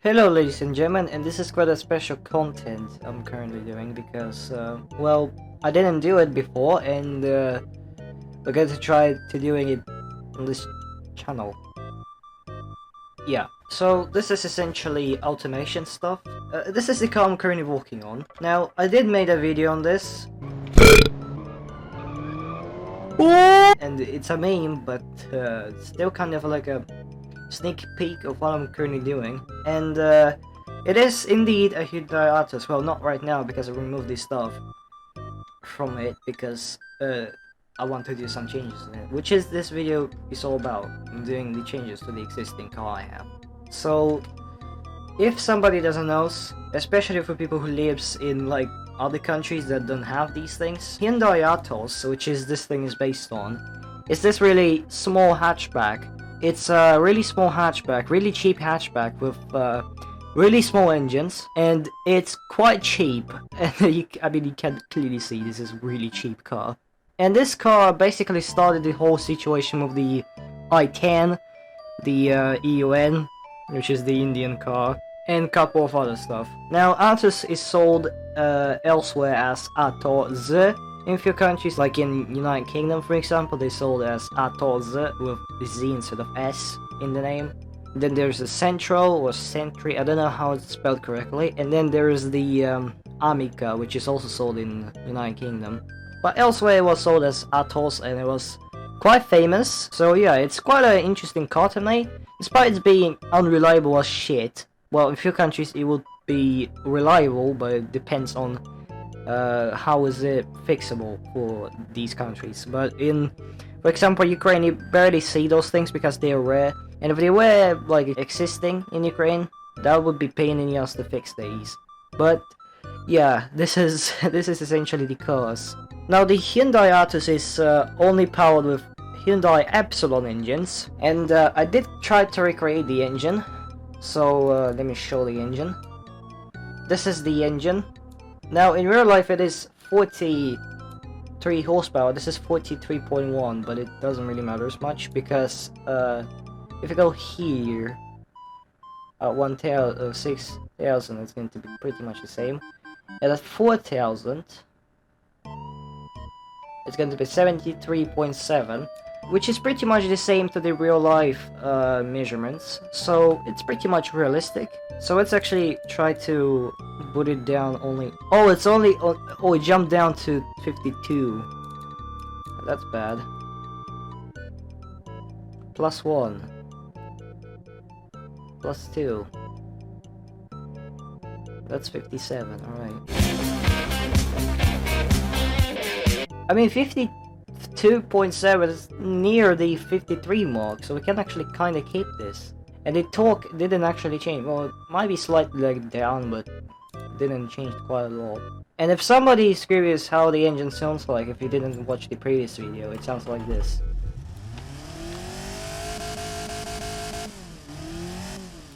Hello ladies and gentlemen, and this is quite a special content I'm currently doing because, well, I didn't do it before and we're going to try to doing it on this channel. Yeah, so this is essentially automation stuff. This is the car I'm currently working on. Now, I did make a video on this. And it's a meme, but still kind of like a sneak peek of what I'm currently doing. And it is indeed a Hyundai Atos. Well, not right now because I removed this stuff from it because I want to do some changes in it, which is this video is all about. I'm doing the changes to the existing car I have. So if somebody doesn't know, especially for people who lives in like other countries that don't have these things, Hyundai Atos, which is this thing is based on, is this really small hatchback. It's a really small hatchback, really cheap hatchback with really small engines, and it's quite cheap. I mean, you can clearly see this is a really cheap car. And this car basically started the whole situation with the I-10, the EUN, which is the Indian car, and a couple of other stuff. Now, Atos is sold elsewhere as Atos. In a few countries, like in United Kingdom for example, they sold as Atos with Z instead of S in the name. Then there's a Central or Sentry, I don't know how it's spelled correctly. And then there's the Amica, which is also sold in United Kingdom. But elsewhere it was sold as Atos and it was quite famous. So yeah, it's quite an interesting car to me. Despite it being unreliable as shit. Well, in a few countries it would be reliable, but it depends on how is it fixable for these countries. But in, for example, Ukraine, you barely see those things because they are rare, and if they were like existing in Ukraine, that would be pain in the ass to fix these. But yeah, this is essentially the cause. Now the Hyundai Atos is only powered with Hyundai Epsilon engines, and I did try to recreate the engine. So let me show the engine. This is the engine. Now, in real life, it is 43 horsepower. This is 43.1, but it doesn't really matter as much because if you go here at 6,000, it's going to be pretty much the same. And at 4,000, it's going to be 73.7, which is pretty much the same to the real life measurements. So it's pretty much realistic. So let's actually try to put it down only. Oh, it's only. Oh, it jumped down to 52. That's bad. +1. +2. That's 57. Alright. I mean, 52.7 is near the 53 mark, so we can actually kind of keep this. And the torque didn't actually change. Well, it might be slightly like down, but it didn't change quite a lot. And if somebody is curious how the engine sounds like, if you didn't watch the previous video, it sounds like this.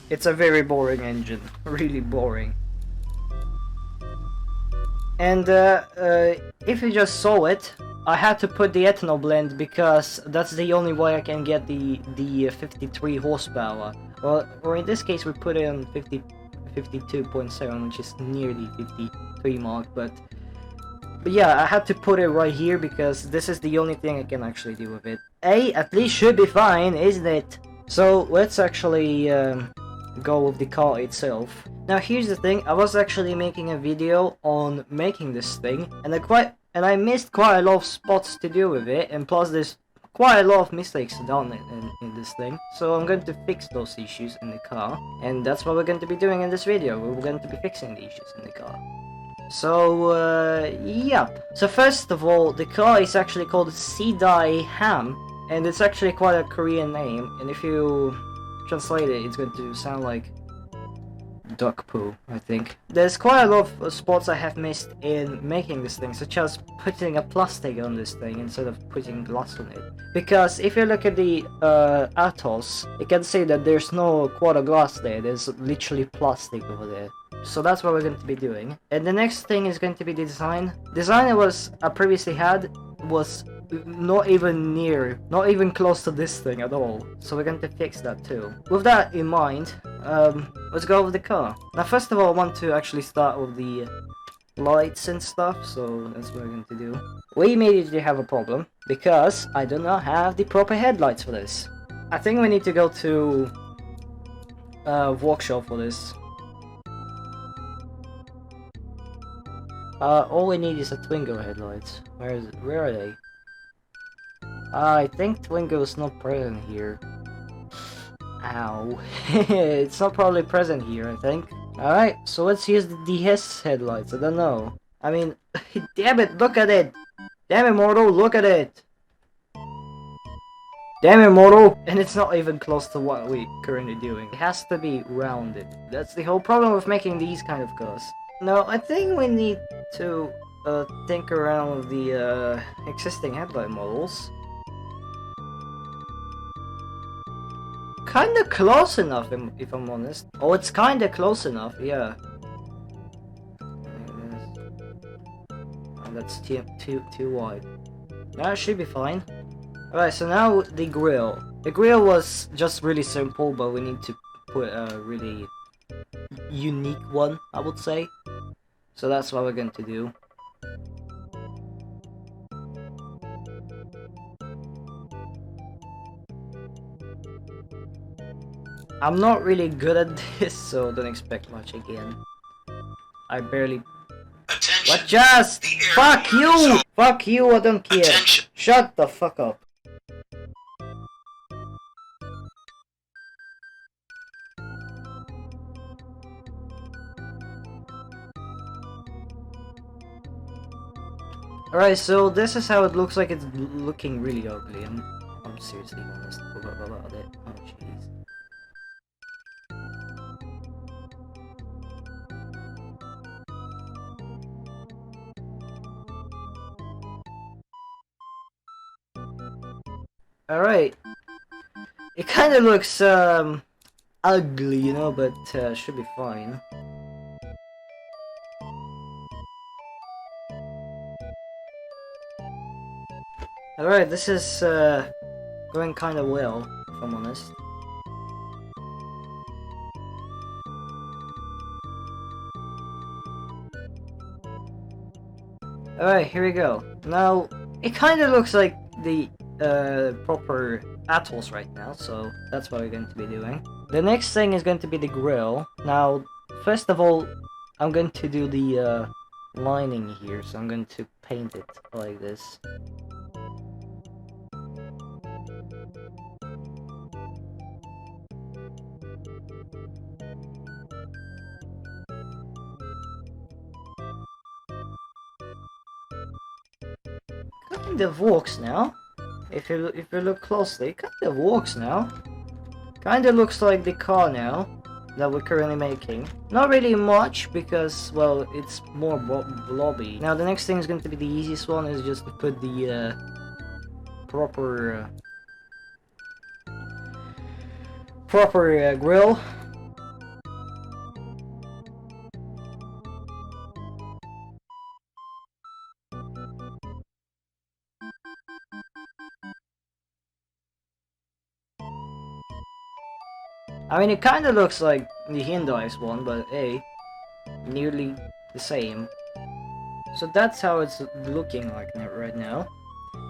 It's a very boring engine, really boring. And if you just saw it, I had to put the ethanol blend because that's the only way I can get the 53 horsepower. Well, or in this case we put it on 52.7, which is near the 53 mark, but yeah, I had to put it right here because this is the only thing I can actually do with it. At least should be fine, isn't it? So let's actually go with the car itself. Now here's the thing, I was actually making a video on making this thing, and I missed quite a lot of spots to do with it, and plus there's quite a lot of mistakes done in this thing. So I'm going to fix those issues in the car, and that's what we're going to be doing in this video. We're going to be fixing the issues in the car. So, yeah. So first of all, the car is actually called Sidai Ham, and it's actually quite a Korean name, and if you translate it, it's going to sound like duck poo, I think. There's quite a lot of spots I have missed in making this thing, such as putting a plastic on this thing instead of putting glass on it. Because if you look at the Atos, you can see that there's no quarter glass there, there's literally plastic over there. So that's what we're going to be doing. And the next thing is going to be the design. Design I previously had was not even close to this thing at all. So we're going to fix that too. With that in mind, let's go with the car. Now, first of all, I want to actually start with the lights and stuff, so that's what we're going to do. We immediately have a problem, because I do not have the proper headlights for this. I think we need to go to workshop for this. All we need is a Twingo headlights. Where are they? I think Twingo is not present here. Ow. It's not probably present here, I think. Alright, so let's use the DS headlights. I don't know. I mean, damn it, look at it! Damn it, Mortal, look at it! Damn it, Mortal! And it's not even close to what we're currently doing. It has to be rounded. That's the whole problem with making these kind of cars. No, I think we need to think around with the existing headlight models. Kinda close enough, if I'm honest. Oh, it's kinda close enough, yeah. Oh, that's too wide. That should be fine. Alright, so now the grill. The grill was just really simple, but we need to put a really unique one, I would say. So that's what we're going to do. I'm not really good at this, so don't expect much again. I barely... Attention. What just? Fuck you! Fuck you, I don't care. Attention. Shut the fuck up. Alright, so this is how it looks like. It's looking really ugly. I'm seriously honest about it. Oh jeez. Alright. It kinda looks ugly, you know, but should be fine. Alright, this is going kinda well, if I'm honest. Alright, here we go. Now, it kinda looks like the proper Atos right now, so that's what we're going to be doing. The next thing is going to be the grill. Now, first of all, I'm going to do the lining here, so I'm going to paint it like this. Kind of works now. If you look closely, it kind of works now. Kind of looks like the car now that we're currently making. Not really much because, well, it's more blobby. Now the next thing is going to be the easiest one, is just to put the proper grill. I mean, it kind of looks like the Hyundai's one, but hey, nearly the same. So that's how it's looking like right now.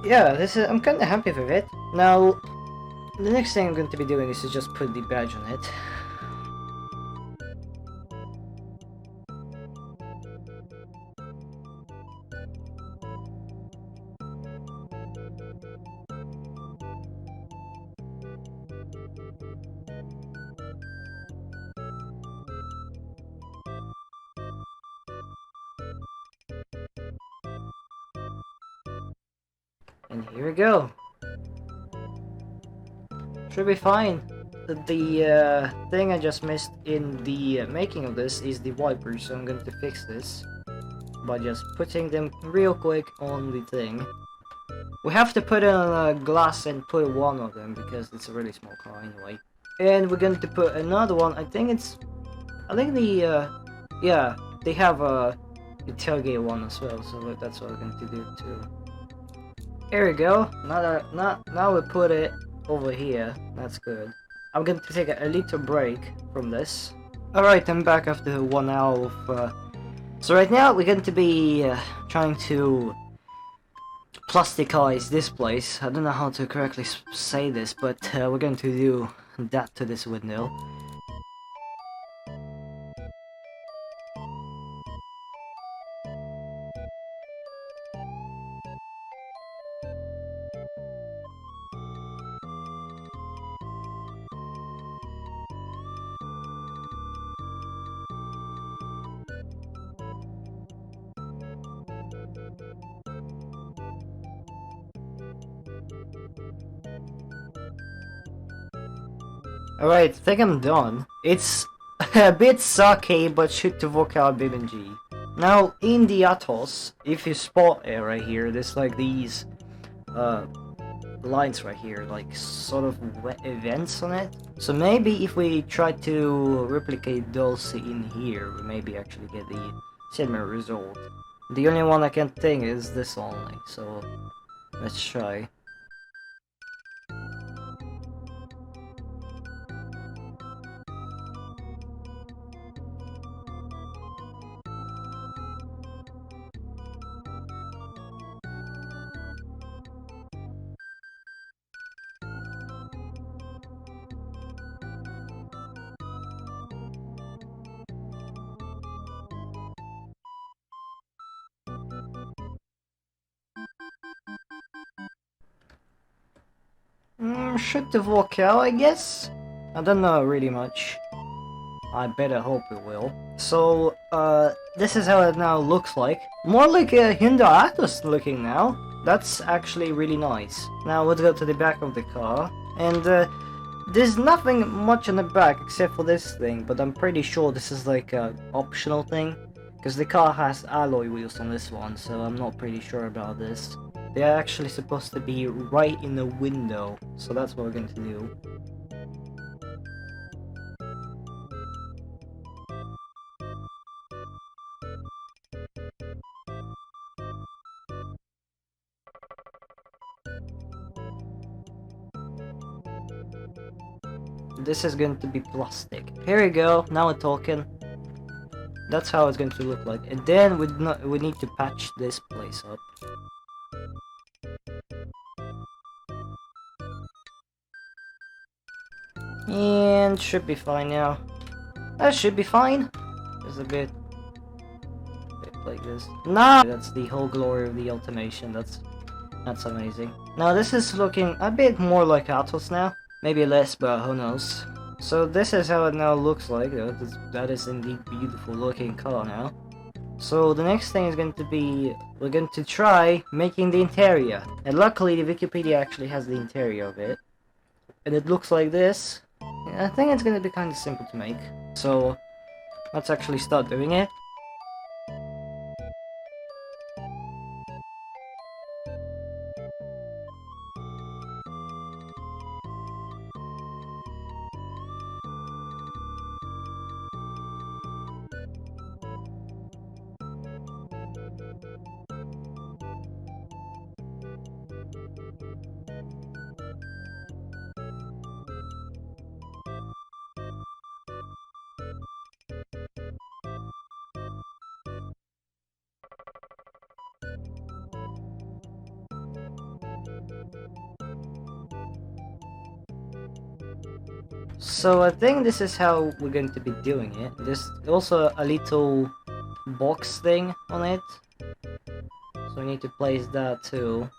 Yeah, I'm kind of happy with it. Now, the next thing I'm going to be doing is to just put the badge on it. And here we go. Should be fine. The thing I just missed in the making of this is the wipers, so I'm going to fix this by just putting them real quick on the thing. We have to put in a glass and put one of them because it's a really small car anyway. And we're going to put another one. I think the yeah, they have the tailgate one as well, so that's what we're going to do too. There we go. Now we put it over here. That's good. I'm going to take a little break from this. Alright, I'm back after 1 hour of... So right now we're going to be trying to plasticize this place. I don't know how to correctly say this, but we're going to do that to this window. Alright, I think I'm done. It's a bit sucky, but should to work out BeamNG. Now, in the Atos, if you spot it right here, there's like these lines right here, like sort of events on it. So maybe if we try to replicate those in here, we maybe actually get the similar result. The only one I can think is this only, so let's try. Should have worked out, I guess? I don't know really much. I better hope it will. So, this is how it now looks like. More like a Hyundai Atos looking now. That's actually really nice. Now let's go to the back of the car. And, there's nothing much on the back except for this thing, but I'm pretty sure this is like a optional thing. Because the car has alloy wheels on this one, so I'm not pretty sure about this. They're actually supposed to be right in the window, so that's what we're going to do. This is going to be plastic. Here we go, now we're talking. That's how it's going to look like. And then we need to patch this place up. And should be fine now. That should be fine. Just a bit like this. Nah! That's the whole glory of the automation. That's amazing. Now this is looking a bit more like Atos now. Maybe less, but who knows. So this is how it now looks like. That is indeed beautiful looking car now. So the next thing is going to be, we're going to try making the interior. And luckily the Wikipedia actually has the interior of it. And it looks like this. I think it's going to be kind of simple to make. So let's actually start doing it. So I think this is how we're going to be doing it. There's also a little box thing on it. So we need to place that too.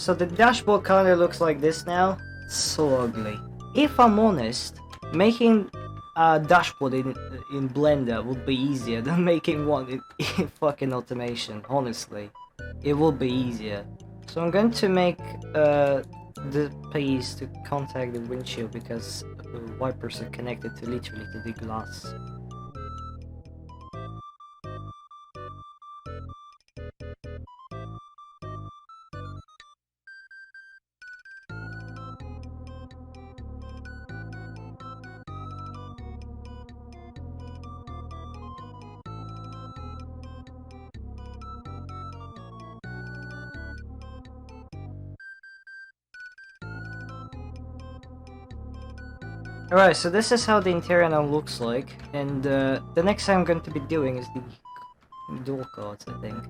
So the dashboard kind of looks like this now. So ugly. If I'm honest, making a dashboard in Blender would be easier than making one in fucking Automation. Honestly, it will be easier. So I'm going to make the piece to contact the windshield because the wipers are connected to literally to the glass. Alright, so this is how the interior now looks like, and the next thing I'm going to be doing is the door cards, I think.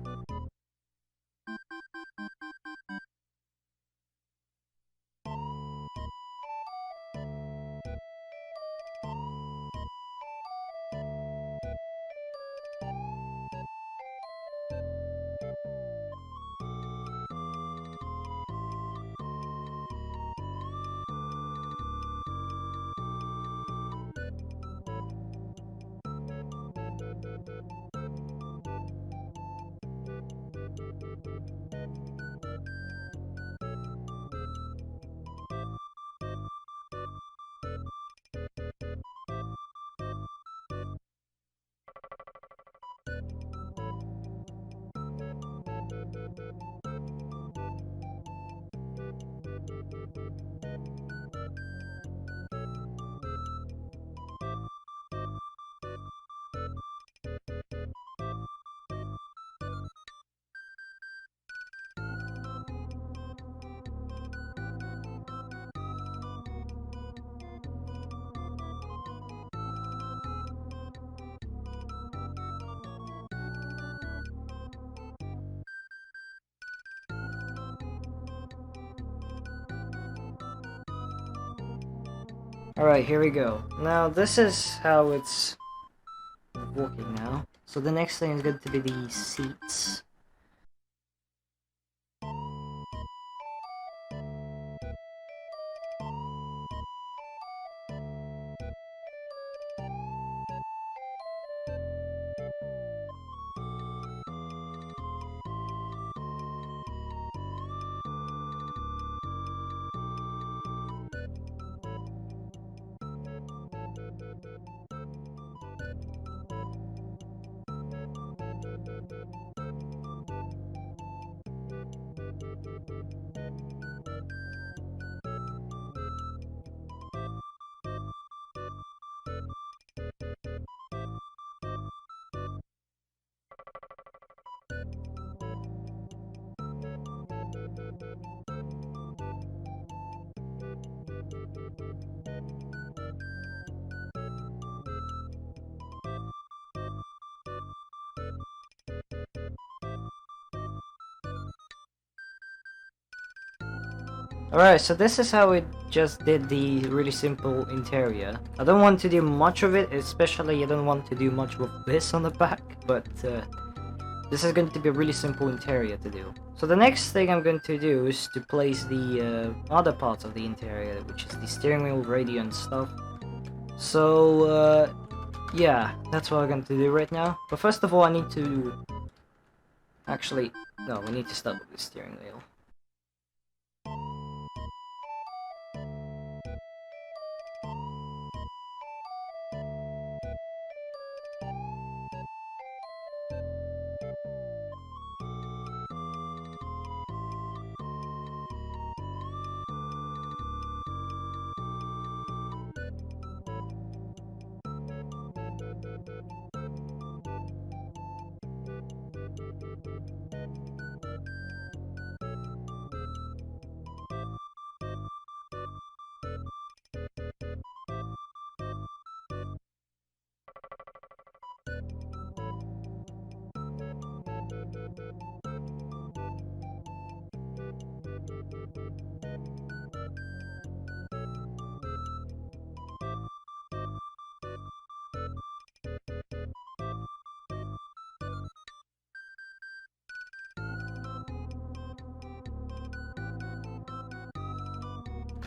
Alright, here we go. Now, this is how it's working now. So the next thing is going to be the seats. Alright, so this is how it just did the really simple interior. I don't want to do much of it, especially I don't want to do much with this on the back, but this is going to be a really simple interior to do. So the next thing I'm going to do is to place the other parts of the interior, which is the steering wheel, radio and stuff. So yeah, that's what I'm going to do right now. But first of all, I need to... Actually, no, we need to start with the steering wheel.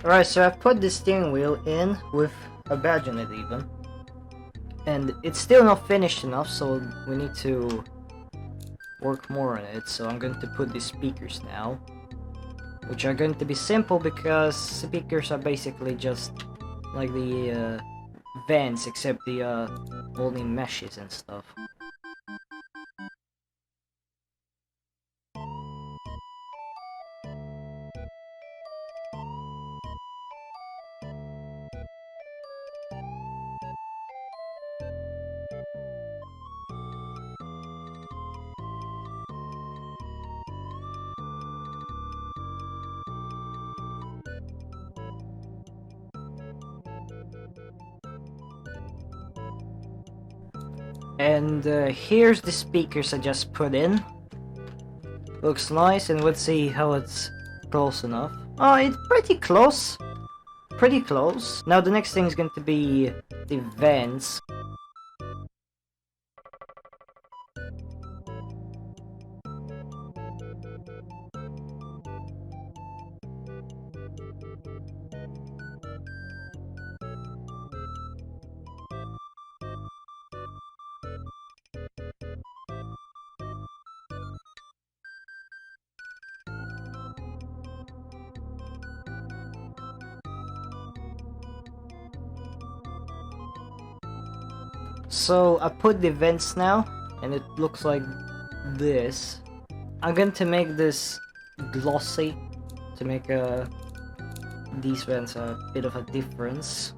Alright, so I've put the steering wheel in with a badge on it even. And it's still not finished enough, so we need to work more on it. So I'm going to put the speakers now, which are going to be simple because speakers are basically just like the vents, except the only meshes and stuff. And here's the speakers I just put in. Looks nice, and let's see how it's close enough. Oh, it's pretty close. Pretty close. Now the next thing is going to be the vents. So I put the vents now, and it looks like this. I'm going to make this glossy to make these vents a bit of a difference.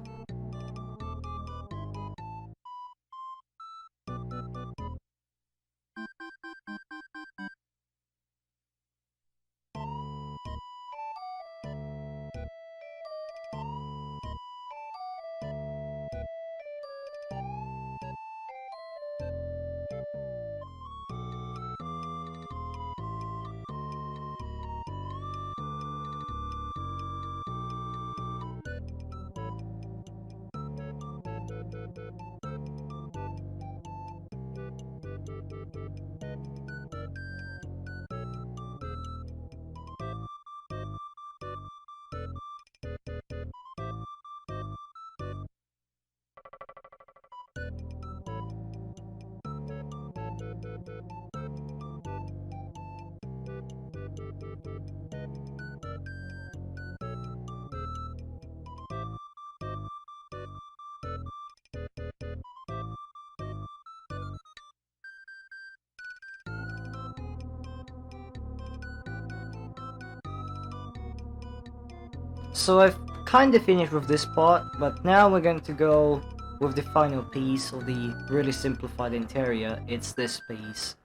So I've kind of finished with this part, but now we're going to go with the final piece of the really simplified interior. It's this piece.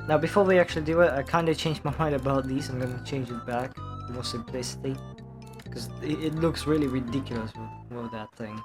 Now before we actually do it, I kind of changed my mind about these. I'm going to change it back to more simplicity, because it looks really ridiculous with that thing.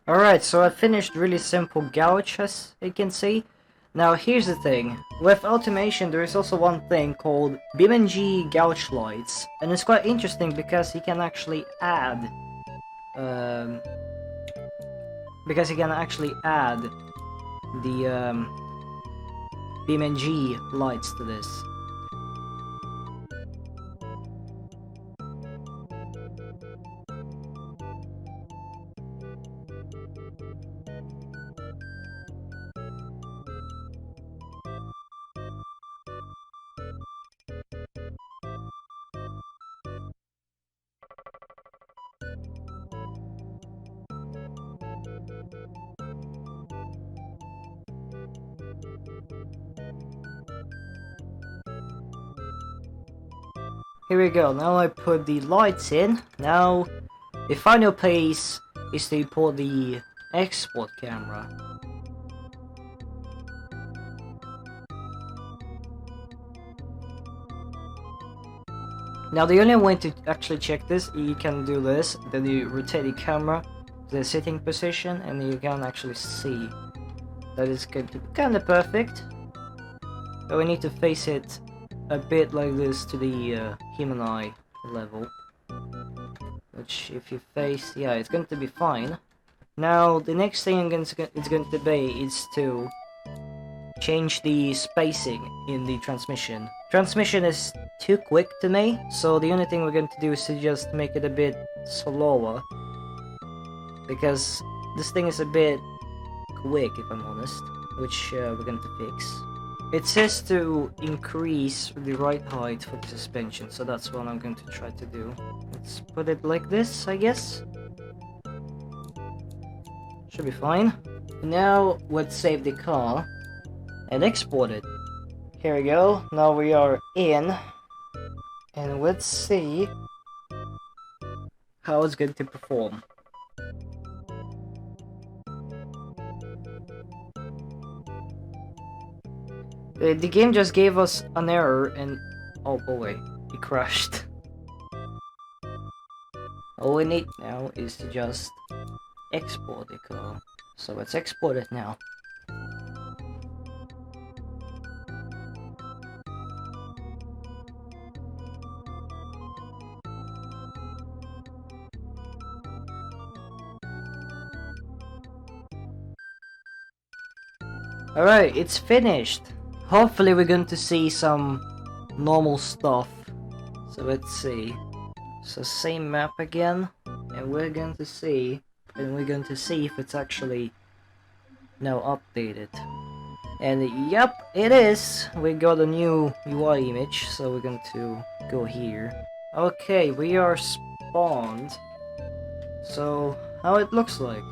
Alright, so I finished really simple gouge, as you can see. Now here's the thing, with automation there is also one thing called BeamNG gouge lights, and it's quite interesting because you can actually add the BeamNG lights to this. Here we go, now I put the lights in. Now the final phase is to import the export camera. Now the only way to actually check this, you can do this, then you rotate the camera to the sitting position and you can actually see that it's going to be kinda perfect. But we need to face it a bit like this to the human eye level. Which if you face, yeah, it's going to be fine. Now the next thing it's going to be is to change the spacing in the transmission. Transmission is too quick to me, so the only thing we're going to do is to just make it a bit slower. Because this thing is a bit quick, if I'm honest, which we're going to fix. It says to increase the ride height for the suspension, so that's what I'm going to try to do. Let's put it like this, I guess. Should be fine. Now let's save the car and export it. Here we go, now we are in, and let's see how it's going to perform. The game just gave us an error and oh boy, it crashed. All we need now is to just export the car. So let's export it now. Alright, it's finished. Hopefully we're going to see some normal stuff. So let's see. So same map again, and we're going to see if it's actually now updated. And yep, it is. We got a new UI image, so we're going to go here. Okay, we are spawned. So how it looks like.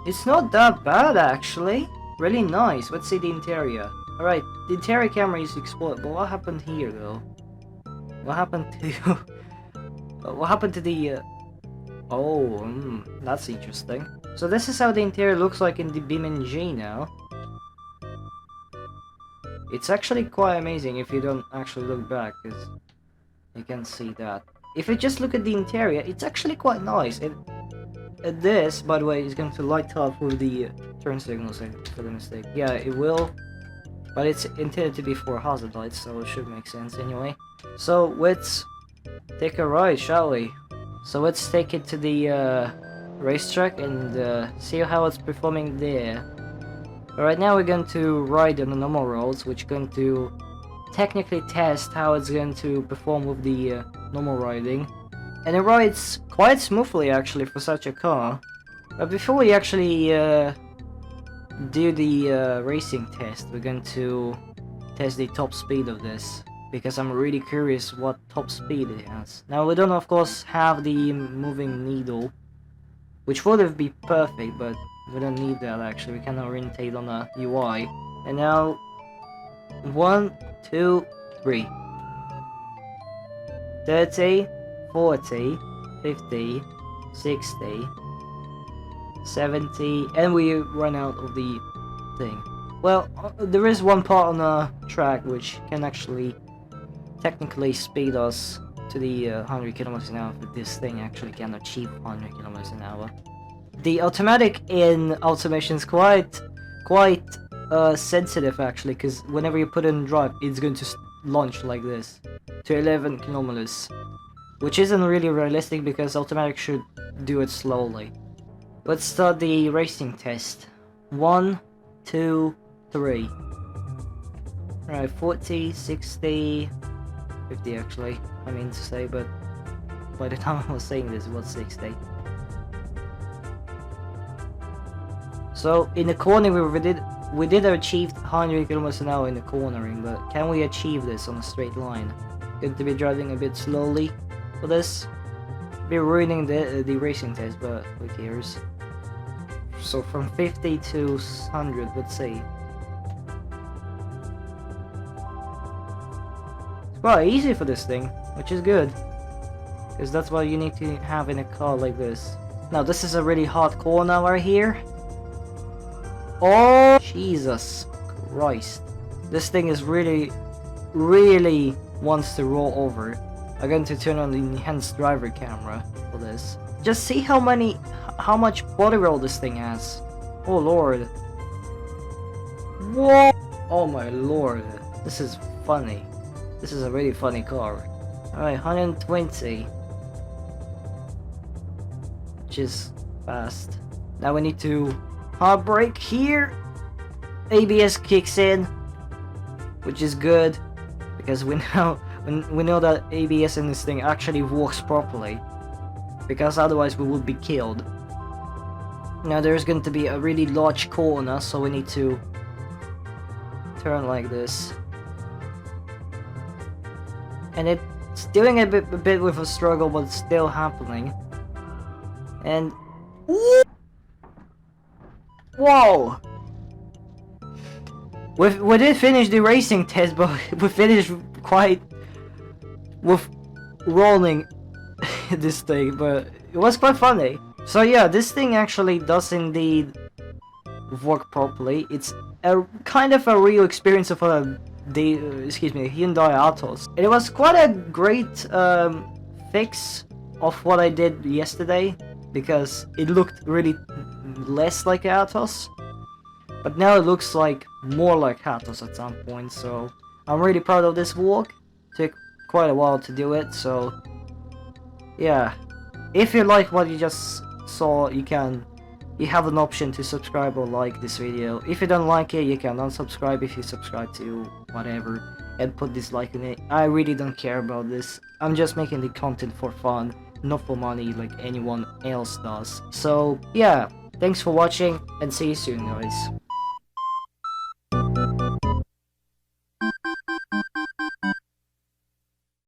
It's not that bad actually. Really nice. Let's see the interior. Alright, the interior camera is exported, but what happened here though? What happened to what happened to the that's interesting. So this is how the interior looks like in the BeamNG now. It's actually quite amazing if you don't actually look back, because you can see that. If you just look at the interior, it's actually quite nice. This, by the way, is going to light up with the turn signals for the mistake. Yeah, it will. But it's intended to be for hazard lights, so it should make sense anyway. So let's take a ride, shall we? So let's take it to the racetrack and see how it's performing there. Right now we're going to ride on the normal roads, which is going to technically test how it's going to perform with the normal riding. And it rides quite smoothly actually for such a car. But before we actually do the racing test, we're going to test the top speed of this, because I'm really curious what top speed it has. Now we don't of course have the moving needle, which would have been perfect, but we don't need that actually. We can orientate on the UI. And now 1, 2, 3. 30, 40, 50, 60, 70, and we run out of the thing. Well, there is one part on the track which can actually technically speed us to the 100 kilometers an hour, but this thing actually can achieve 100 kilometers an hour. The automatic in automation is quite sensitive actually, because whenever you put it in drive, it's going to launch like this to 11 kilometers, which isn't really realistic because automatic should do it slowly. Let's start the racing test. 1, 2, 3. Alright, 40, 60, 50 actually, I mean to say, but by the time I was saying this, it was 60. So in the corner we did achieve 100 kilometers an hour in the cornering, but can we achieve this on a straight line? Going to be driving a bit slowly for this. Be ruining the racing test, but who cares? So from 50 to 100, let's see. It's quite easy for this thing, which is good, because that's what you need to have in a car like this. Now this is a really hard corner right here. Oh, Jesus Christ. This thing is really wants to roll over. I'm going to turn on the enhanced driver camera for this. Just see how much body roll this thing has. Oh lord. Whoa! Oh my lord. This is funny. This is a really funny car. Alright, 120. Which is fast. Now we need to hard brake here. ABS kicks in, which is good because we know that ABS in this thing actually works properly, because otherwise we would be killed. Now there's going to be a really large corner, so we need to turn like this, and it's doing a bit with a struggle, but it's still happening. And whoa! We did finish the racing test, but we finished quite with rolling this thing, but it was quite funny. So yeah, this thing actually does indeed work properly. It's a kind of a real experience of a Hyundai Atos. It was quite a great fix of what I did yesterday, because it looked really less like Atos, but now it looks like more like Atos at some point. So I'm really proud of this walk. Took quite a while to do it, so yeah. If you like what you just saw, you have an option to subscribe or like this video. If you don't like it, you can unsubscribe if you subscribe to whatever and put dislike in it. I really don't care about this. I'm just making the content for fun, not for money like anyone else does. So yeah, thanks for watching and see you soon, guys.